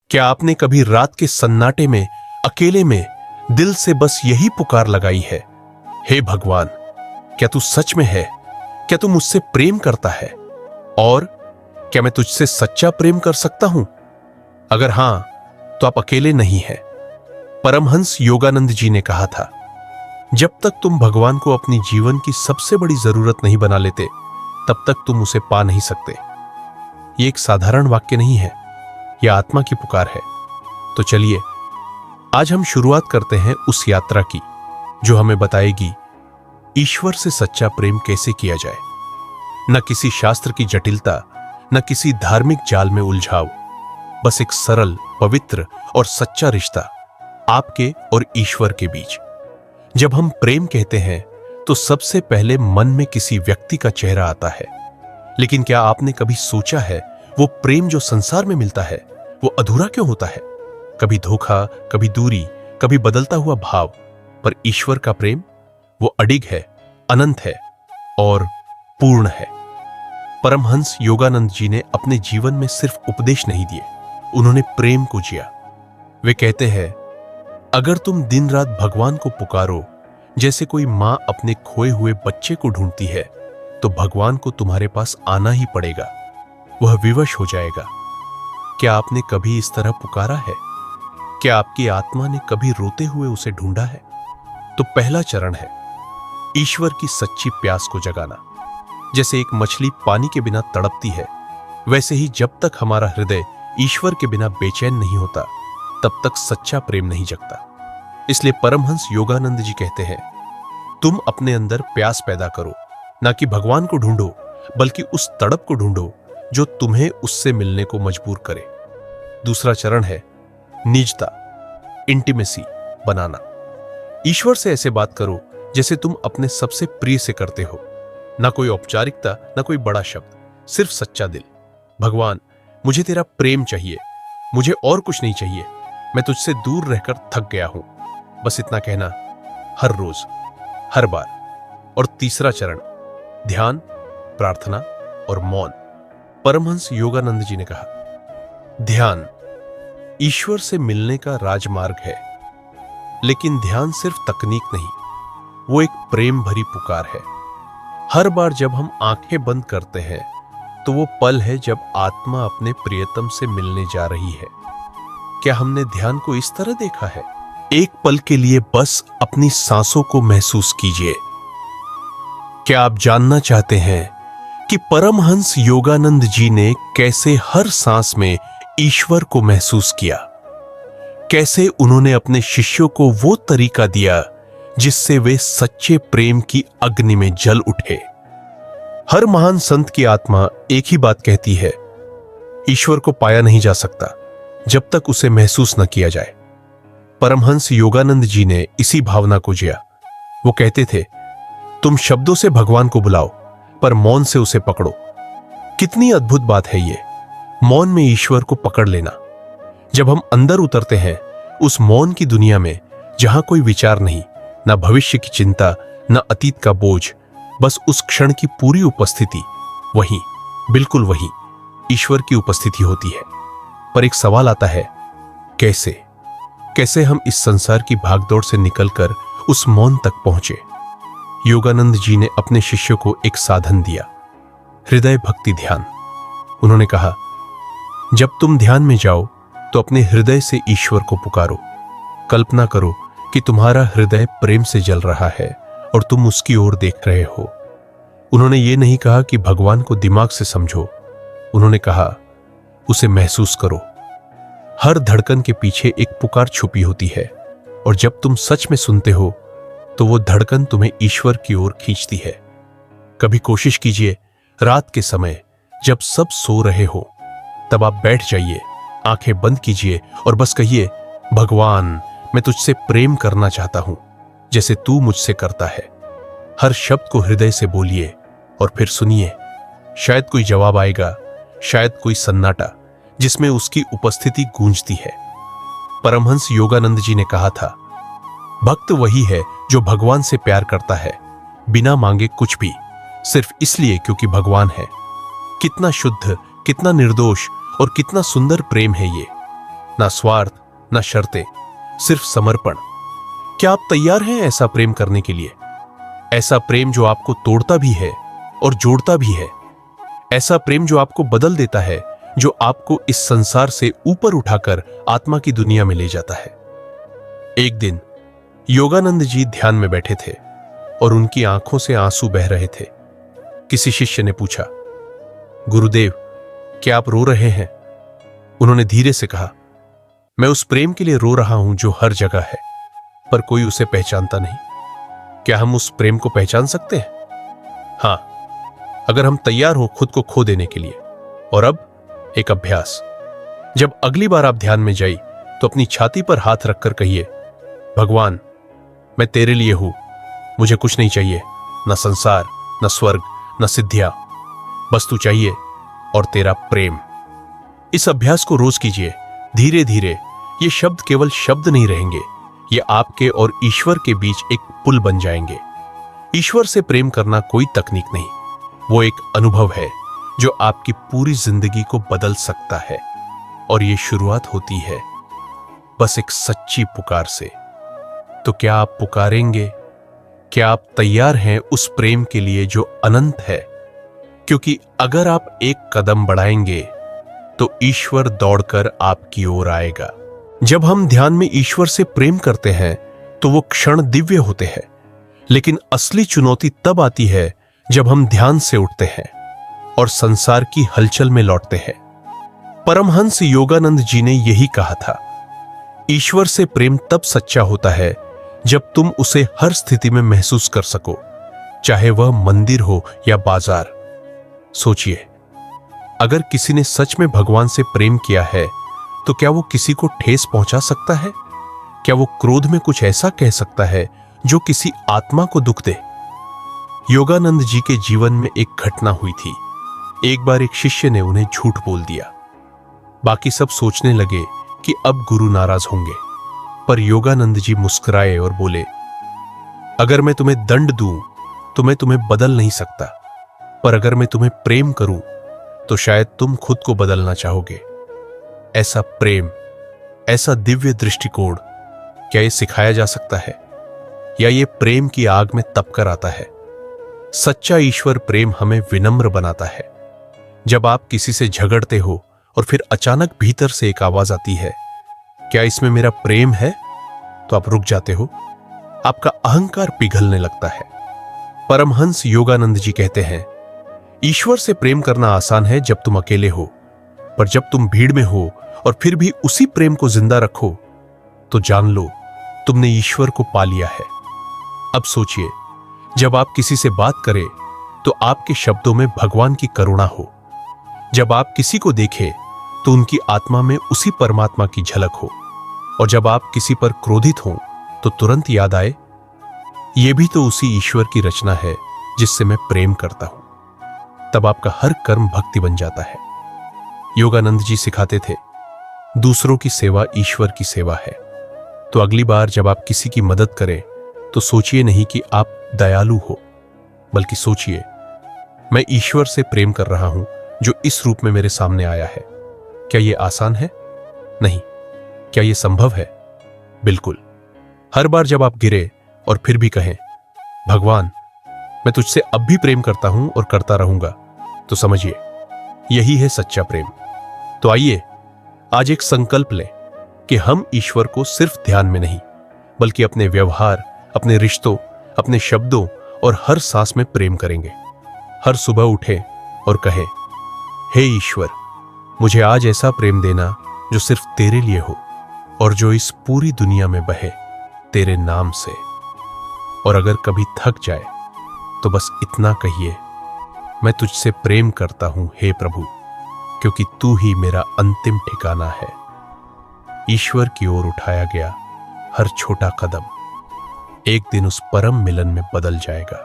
क्या आपने कभी रात के सन्नाटे में अकेले में दिल से बस यही पुकार लगाई है, हे भगवान, क्या तू सच में है? क्या तू मुझसे प्रेम करता है? और क्या मैं तुझसे सच्चा प्रेम कर सकता हूं? अगर हां, तो आप अकेले नहीं हैं। परमहंस योगानंद जी ने कहा था, जब तक तुम भगवान को अपनी जीवन की सबसे बड़ी जरूरत नहीं बना लेते, तब तक तुम उसे पा नहीं सकते। ये एक साधारण वाक्य नहीं है, यह आत्मा की पुकार है। तो चलिए आज हम शुरुआत करते हैं उस यात्रा की जो हमें बताएगी ईश्वर से सच्चा प्रेम कैसे किया जाए। न किसी शास्त्र की जटिलता, न किसी धार्मिक जाल में उलझाव, बस एक सरल, पवित्र और सच्चा रिश्ता आपके और ईश्वर के बीच। जब हम प्रेम कहते हैं तो सबसे पहले मन में किसी व्यक्ति का चेहरा आता है। लेकिन क्या आपने कभी सोचा है, वो प्रेम जो संसार में मिलता है वो अधूरा क्यों होता है? कभी धोखा, कभी दूरी, कभी बदलता हुआ भाव। पर ईश्वर का प्रेम वो अडिग है, अनंत है और पूर्ण है। परमहंस योगानंद जी ने अपने जीवन में सिर्फ उपदेश नहीं दिए, उन्होंने प्रेम को जिया। वे कहते हैं, अगर तुम दिन रात भगवान को पुकारो जैसे कोई मां अपने खोए हुए बच्चे को ढूंढती है, तो भगवान को तुम्हारे पास आना ही पड़ेगा, वह विवश हो जाएगा। क्या आपने कभी इस तरह पुकारा है? क्या आपकी आत्मा ने कभी रोते हुए उसे ढूंढा है? तो पहला चरण है ईश्वर की सच्ची प्यास को जगाना। जैसे एक मछली पानी के बिना तड़पती है, वैसे ही जब तक हमारा हृदय ईश्वर के बिना बेचैन नहीं होता, तब तक सच्चा प्रेम नहीं जगता। इसलिए परमहंस योगानंद जी कहते हैं, तुम अपने अंदर प्यास पैदा करो, ना कि भगवान को ढूंढो, बल्कि उस तड़प को ढूंढो जो तुम्हें उससे मिलने को मजबूर करे। दूसरा चरण है निजता, इंटीमेसी बनाना। ईश्वर से ऐसे बात करो जैसे तुम अपने सबसे प्रिय से करते हो। ना कोई औपचारिकता, ना कोई बड़ा शब्द, सिर्फ सच्चा दिल। भगवान, मुझे तेरा प्रेम चाहिए, मुझे और कुछ नहीं चाहिए, मैं तुझसे दूर रहकर थक गया हूं। बस इतना कहना, हर रोज, हर बार। और तीसरा चरण ध्यान, प्रार्थना और मौन। परमहंस योगानंद जी ने कहा, ध्यान ईश्वर से मिलने का राजमार्ग है, लेकिन ध्यान सिर्फ तकनीक नहीं, वो एक प्रेम भरी पुकार है। हर बार जब हम आंखें बंद करते हैं तो वो पल है जब आत्मा अपने प्रियतम से मिलने जा रही है। क्या हमने ध्यान को इस तरह देखा है? एक पल के लिए बस अपनी सांसों को महसूस कीजिए। क्या आप जानना चाहते हैं कि परमहंस योगानंद जी ने कैसे हर सांस में ईश्वर को महसूस किया? कैसे उन्होंने अपने शिष्यों को वो तरीका दिया जिससे वे सच्चे प्रेम की अग्नि में जल उठे? हर महान संत की आत्मा एक ही बात कहती है, ईश्वर को पाया नहीं जा सकता जब तक उसे महसूस न किया जाए। परमहंस योगानंद जी ने इसी भावना को जिया। वो कहते थे, तुम शब्दों से भगवान को बुलाओ, पर मौन से उसे पकड़ो। कितनी अद्भुत बात है ये, मौन में ईश्वर को पकड़ लेना। जब हम अंदर उतरते हैं उस मौन की दुनिया में, जहां कोई विचार नहीं, ना भविष्य की चिंता, ना अतीत का बोझ, बस उस क्षण की पूरी उपस्थिति, वहीं, बिल्कुल वहीं ईश्वर की उपस्थिति होती है। पर एक सवाल आता है, कैसे हम इस संसार की भागदौड़ से निकलकर उस मौन तक पहुंचे? योगानंद जी ने अपने शिष्यों को एक साधन दिया, हृदय भक्ति ध्यान। उन्होंने कहा, जब तुम ध्यान में जाओ तो अपने हृदय से ईश्वर को पुकारो। कल्पना करो कि तुम्हारा हृदय प्रेम से जल रहा है और तुम उसकी ओर देख रहे हो। उन्होंने ये नहीं कहा कि भगवान को दिमाग से समझो, उन्होंने कहा, उसे महसूस करो। हर धड़कन के पीछे एक पुकार छुपी होती है, और जब तुम सच में सुनते हो तो वो धड़कन तुम्हें ईश्वर की ओर खींचती है। कभी कोशिश कीजिए, रात के समय जब सब सो रहे हो, तब आप बैठ जाइए, आंखें बंद कीजिए और बस कहिए, भगवान, मैं तुझसे प्रेम करना चाहता हूं जैसे तू मुझसे करता है। हर शब्द को हृदय से बोलिए और फिर सुनिए। शायद कोई जवाब आएगा, शायद कोई सन्नाटा जिसमें उसकी उपस्थिति गूंजती है। परमहंस योगानंद जी ने कहा था, भक्त वही है जो भगवान से प्यार करता है बिना मांगे कुछ भी, सिर्फ इसलिए क्योंकि भगवान है। कितना शुद्ध, कितना निर्दोष और कितना सुंदर प्रेम है ये। ना स्वार्थ, ना शर्तें, सिर्फ समर्पण। क्या आप तैयार हैं ऐसा प्रेम करने के लिए? ऐसा प्रेम जो आपको तोड़ता भी है और जोड़ता भी है। ऐसा प्रेम जो आपको बदल देता है, जो आपको इस संसार से ऊपर उठाकर आत्मा की दुनिया में ले जाता है। एक दिन योगानंद जी ध्यान में बैठे थे और उनकी आंखों से आंसू बह रहे थे। किसी शिष्य ने पूछा, गुरुदेव, क्या आप रो रहे हैं? उन्होंने धीरे से कहा, मैं उस प्रेम के लिए रो रहा हूं जो हर जगह है, पर कोई उसे पहचानता नहीं। क्या हम उस प्रेम को पहचान सकते हैं? हां, अगर हम तैयार हो खुद को खो देने के लिए। और अब एक अभ्यास। जब अगली बार आप ध्यान में जाइए तो अपनी छाती पर हाथ रखकर कहिए, भगवान, मैं तेरे लिए हूं, मुझे कुछ नहीं चाहिए, न संसार, न स्वर्ग, न सिद्धियां, बस तू चाहिए और तेरा प्रेम। इस अभ्यास को रोज कीजिए। धीरे धीरे ये शब्द केवल शब्द नहीं रहेंगे, ये आपके और ईश्वर के बीच एक पुल बन जाएंगे। ईश्वर से प्रेम करना कोई तकनीक नहीं, वो एक अनुभव है जो आपकी पूरी जिंदगी को बदल सकता है। और ये शुरुआत होती है बस एक सच्ची पुकार से। तो क्या आप पुकारेंगे? क्या आप तैयार हैं उस प्रेम के लिए जो अनंत है? क्योंकि अगर आप एक कदम बढ़ाएंगे तो ईश्वर दौड़कर आपकी ओर आएगा। जब हम ध्यान में ईश्वर से प्रेम करते हैं तो वो क्षण दिव्य होते हैं, लेकिन असली चुनौती तब आती है जब हम ध्यान से उठते हैं और संसार की हलचल में लौटते हैं। परमहंस योगानंद जी ने यही कहा था, ईश्वर से प्रेम तब सच्चा होता है जब तुम उसे हर स्थिति में महसूस कर सको, चाहे वह मंदिर हो या बाजार। सोचिए, अगर किसी ने सच में भगवान से प्रेम किया है तो क्या वो किसी को ठेस पहुंचा सकता है? क्या वो क्रोध में कुछ ऐसा कह सकता है जो किसी आत्मा को दुख दे? योगानंद जी के जीवन में एक घटना हुई थी। एक बार एक शिष्य ने उन्हें झूठ बोल दिया। बाकी सब सोचने लगे कि अब गुरु नाराज होंगे, पर योगानंद जी मुस्कुराए और बोले, अगर मैं तुम्हें दंड दूं तो मैं तुम्हें बदल नहीं सकता, पर अगर मैं तुम्हें प्रेम करूं तो शायद तुम खुद को बदलना चाहोगे। ऐसा प्रेम, ऐसा दिव्य दृष्टिकोण, क्या ये सिखाया जा सकता है या ये प्रेम की आग में तपकर आता है? सच्चा ईश्वर प्रेम हमें विनम्र बनाता है। जब आप किसी से झगड़ते हो और फिर अचानक भीतर से एक आवाज आती है, क्या इसमें मेरा प्रेम है? तो आप रुक जाते हो, आपका अहंकार पिघलने लगता है। परमहंस योगानंद जी कहते हैं, ईश्वर से प्रेम करना आसान है जब तुम अकेले हो, पर जब तुम भीड़ में हो और फिर भी उसी प्रेम को जिंदा रखो तो जान लो तुमने ईश्वर को पा लिया है। अब सोचिए, जब आप किसी से बात करें तो आपके शब्दों में भगवान की करुणा हो। जब आप किसी को देखें तो उनकी आत्मा में उसी परमात्मा की झलक हो। और जब आप किसी पर क्रोधित हो तो तुरंत याद आए, यह भी तो उसी ईश्वर की रचना है जिससे मैं प्रेम करता हूं। तब आपका हर कर्म भक्ति बन जाता है। योगानंद जी सिखाते थे, दूसरों की सेवा ईश्वर की सेवा है। तो अगली बार जब आप किसी की मदद करें तो सोचिए नहीं कि आप दयालु हो, बल्कि सोचिए, मैं ईश्वर से प्रेम कर रहा हूं जो इस रूप में मेरे सामने आया है। क्या यह आसान है? नहीं। क्या यह संभव है? बिल्कुल। हर बार जब आप गिरे और फिर भी कहें, भगवान, मैं तुझसे अब भी प्रेम करता हूं और करता रहूंगा, तो समझिए यही है सच्चा प्रेम। तो आइए आज एक संकल्प लें कि हम ईश्वर को सिर्फ ध्यान में नहीं, बल्कि अपने व्यवहार, अपने रिश्तों, अपने शब्दों और हर सांस में प्रेम करेंगे। हर सुबह उठें और कहें, हे ईश्वर, मुझे आज ऐसा प्रेम देना जो सिर्फ तेरे लिए हो और जो इस पूरी दुनिया में बहे तेरे नाम से। और अगर कभी थक जाए तो बस इतना कहिए, मैं तुझसे प्रेम करता हूं हे प्रभु, क्योंकि तू ही मेरा अंतिम ठिकाना है। ईश्वर की ओर उठाया गया हर छोटा कदम एक दिन उस परम मिलन में बदल जाएगा।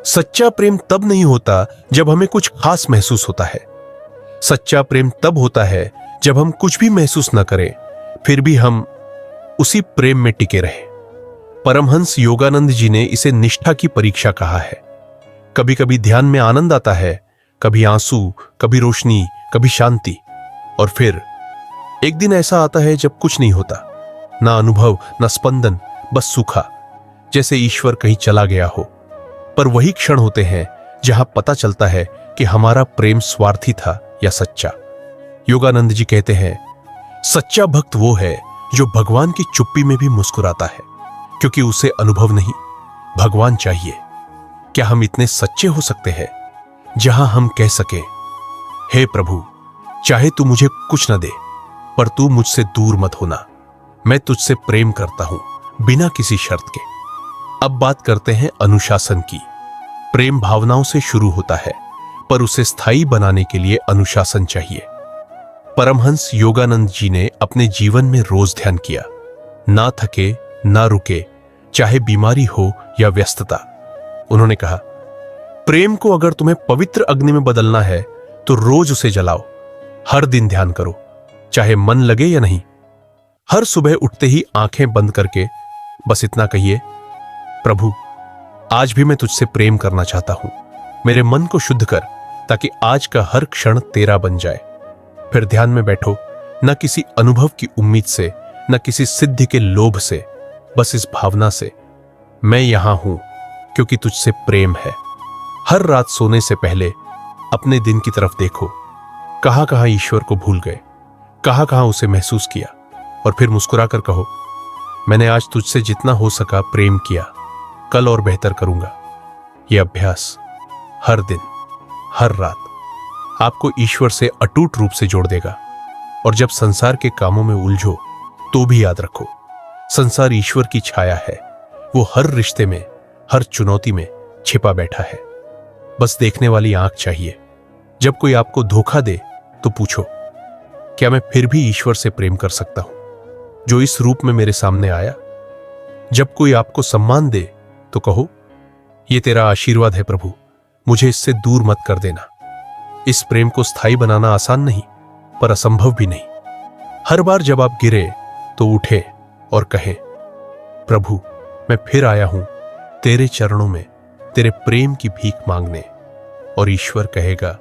सच्चा प्रेम तब नहीं होता जब हमें कुछ खास महसूस होता है। सच्चा प्रेम तब होता है जब हम कुछ भी महसूस न करें, फिर भी हम उसी प्रेम में टिके रहे। परमहंस योगानंद जी ने इसे निष्ठा की परीक्षा कहा है। कभी कभी ध्यान में आनंद आता है, कभी आंसू, कभी रोशनी, कभी शांति, और फिर एक दिन ऐसा आता है जब कुछ नहीं होता, ना अनुभव, ना स्पंदन, बस सूखा, जैसे ईश्वर कहीं चला गया हो। पर वही क्षण होते हैं जहां पता चलता है कि हमारा प्रेम स्वार्थी था या सच्चा। योगानंद जी कहते हैं, सच्चा भक्त वो है जो भगवान की चुप्पी में भी मुस्कुराता है, क्योंकि उसे अनुभव नहीं, भगवान चाहिए। क्या हम इतने सच्चे हो सकते हैं जहां हम कह सके, हे प्रभु, चाहे तू मुझे कुछ न दे, पर तू मुझसे दूर मत होना, मैं तुझसे प्रेम करता हूं बिना किसी शर्त के। अब बात करते हैं अनुशासन की। प्रेम भावनाओं से शुरू होता है, पर उसे स्थायी बनाने के लिए अनुशासन चाहिए। परमहंस योगानंद जी ने अपने जीवन में रोज ध्यान किया, ना थके ना रुके, चाहे बीमारी हो या व्यस्तता। उन्होंने कहा, प्रेम को अगर तुम्हें पवित्र अग्नि में बदलना है तो रोज उसे जलाओ, हर दिन ध्यान करो, चाहे मन लगे या नहीं। हर सुबह उठते ही आंखें बंद करके बस इतना कहिए, प्रभु, आज भी मैं तुझसे प्रेम करना चाहता हूं, मेरे मन को शुद्ध कर ताकि आज का हर क्षण तेरा बन जाए। फिर ध्यान में बैठो, न किसी अनुभव की उम्मीद से, न किसी सिद्धि के लोभ से, बस इस भावना से, मैं यहां हूं क्योंकि तुझसे प्रेम है। हर रात सोने से पहले अपने दिन की तरफ देखो, कहां कहां ईश्वर को भूल गए, कहां कहां उसे महसूस किया, और फिर मुस्कुराकर कहो, मैंने आज तुझसे जितना हो सका प्रेम किया, कल और बेहतर करूंगा। यह अभ्यास हर दिन, हर रात आपको ईश्वर से अटूट रूप से जोड़ देगा। और जब संसार के कामों में उलझो तो भी याद रखो, संसार ईश्वर की छाया है, वो हर रिश्ते में, हर चुनौती में छिपा बैठा है। बस देखने वाली आंख चाहिए। जब कोई आपको धोखा दे तो पूछो, क्या मैं फिर भी ईश्वर से प्रेम कर सकता हूं जो इस रूप में मेरे सामने आया? जब कोई आपको सम्मान दे तो कहो, यह तेरा आशीर्वाद है प्रभु, मुझे इससे दूर मत कर देना। इस प्रेम को स्थायी बनाना आसान नहीं, पर असंभव भी नहीं। हर बार जब आप गिरे तो उठे और कहें, प्रभु, मैं फिर आया हूं तेरे चरणों में तेरे प्रेम की भीख मांगने। और ईश्वर कहेगा,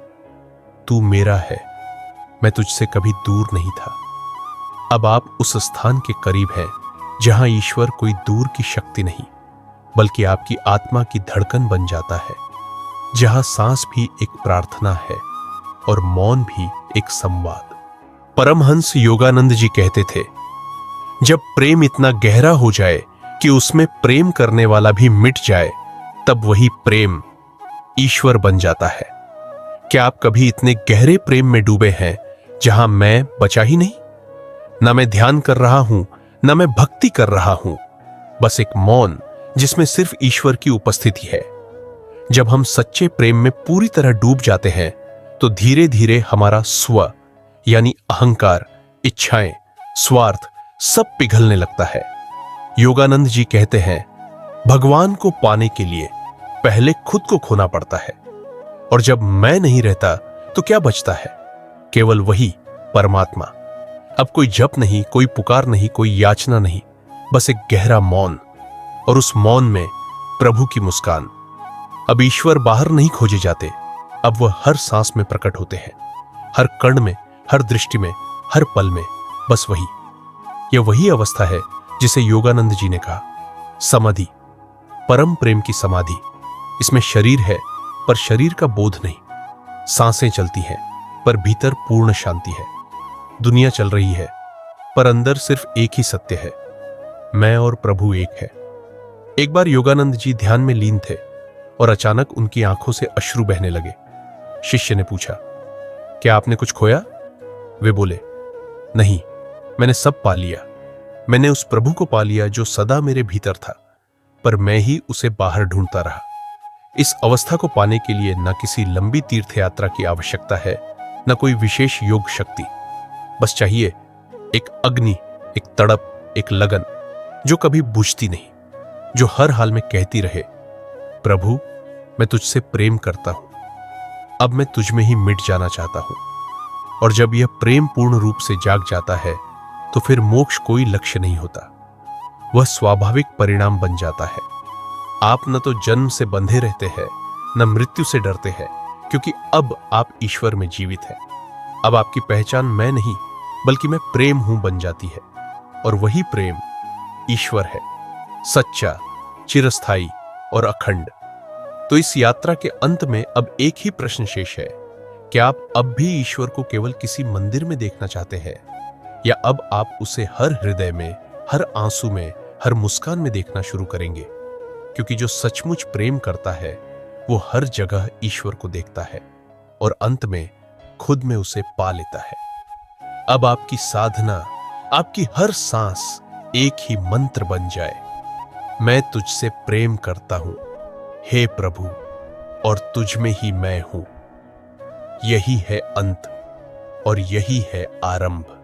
तू मेरा है, मैं तुझसे कभी दूर नहीं था। अब आप उस स्थान के करीब हैं जहां ईश्वर कोई दूर की शक्ति नहीं, बल्कि आपकी आत्मा की धड़कन बन जाता है, जहां सांस भी एक प्रार्थना है और मौन भी एक संवाद। परमहंस योगानंद जी कहते थे, जब प्रेम इतना गहरा हो जाए कि उसमें प्रेम करने वाला भी मिट जाए, तब वही प्रेम ईश्वर बन जाता है। क्या आप कभी इतने गहरे प्रेम में डूबे हैं जहां मैं बचा ही नहीं? ना मैं ध्यान कर रहा हूं, ना मैं भक्ति कर रहा हूं, बस एक मौन जिसमें सिर्फ ईश्वर की उपस्थिति है। जब हम सच्चे प्रेम में पूरी तरह डूब जाते हैं तो धीरे धीरे हमारा स्व यानी अहंकार, इच्छाएं, स्वार्थ सब पिघलने लगता है। योगानंद जी कहते हैं, भगवान को पाने के लिए पहले खुद को खोना पड़ता है, और जब मैं नहीं रहता तो क्या बचता है? केवल वही परमात्मा। अब कोई जप नहीं, कोई पुकार नहीं, कोई याचना नहीं, बस एक गहरा मौन, और उस मौन में प्रभु की मुस्कान। अब ईश्वर बाहर नहीं खोजे जाते, अब वह हर सांस में प्रकट होते हैं, हर कण में, हर दृष्टि में, हर पल में, बस वही। यह वही अवस्था है जिसे योगानंद जी ने कहा, समाधि, परम प्रेम की समाधि। इसमें शरीर है पर शरीर का बोध नहीं, सांसें चलती हैं पर भीतर पूर्ण शांति है, दुनिया चल रही है पर अंदर सिर्फ एक ही सत्य है, मैं और प्रभु एक है। एक बार योगानंद जी ध्यान में लीन थे और अचानक उनकी आंखों से अश्रु बहने लगे। शिष्य ने पूछा, क्या आपने कुछ खोया? वे बोले, नहीं, मैंने सब पा लिया। मैंने उस प्रभु को पा लिया जो सदा मेरे भीतर था, पर मैं ही उसे बाहर ढूंढता रहा। इस अवस्था को पाने के लिए न किसी लंबी तीर्थ यात्रा की आवश्यकता है, न कोई विशेष योग शक्ति। बस चाहिए एक अग्नि, एक तड़प, एक लगन जो कभी बुझती नहीं, जो हर हाल में कहती रहे, प्रभु, मैं तुझसे प्रेम करता हूं, अब मैं तुझ में ही मिट जाना चाहता हूं। और जब यह प्रेम पूर्ण रूप से जाग जाता है तो फिर मोक्ष कोई लक्ष्य नहीं होता, वह स्वाभाविक परिणाम बन जाता है। आप न तो जन्म से बंधे रहते हैं, न मृत्यु से डरते हैं, क्योंकि अब आप ईश्वर में जीवित हैं। अब आपकी पहचान मैं नहीं, बल्कि मैं प्रेम हूं बन जाती है। और वही प्रेम ईश्वर है, सच्चा, चिरस्थायी और अखंड। तो इस यात्रा के अंत में अब एक ही प्रश्न शेष है, क्या आप अब भी ईश्वर को केवल किसी मंदिर में देखना चाहते हैं, या अब आप उसे हर हृदय में, हर आंसू में, हर मुस्कान में देखना शुरू करेंगे? क्योंकि जो सचमुच प्रेम करता है वो हर जगह ईश्वर को देखता है और अंत में खुद में उसे पा लेता है। अब आपकी साधना, आपकी हर सांस एक ही मंत्र बन जाए, मैं तुझसे प्रेम करता हूं हे प्रभु, और तुझ में ही मैं हूं। यही है अंत और यही है आरंभ।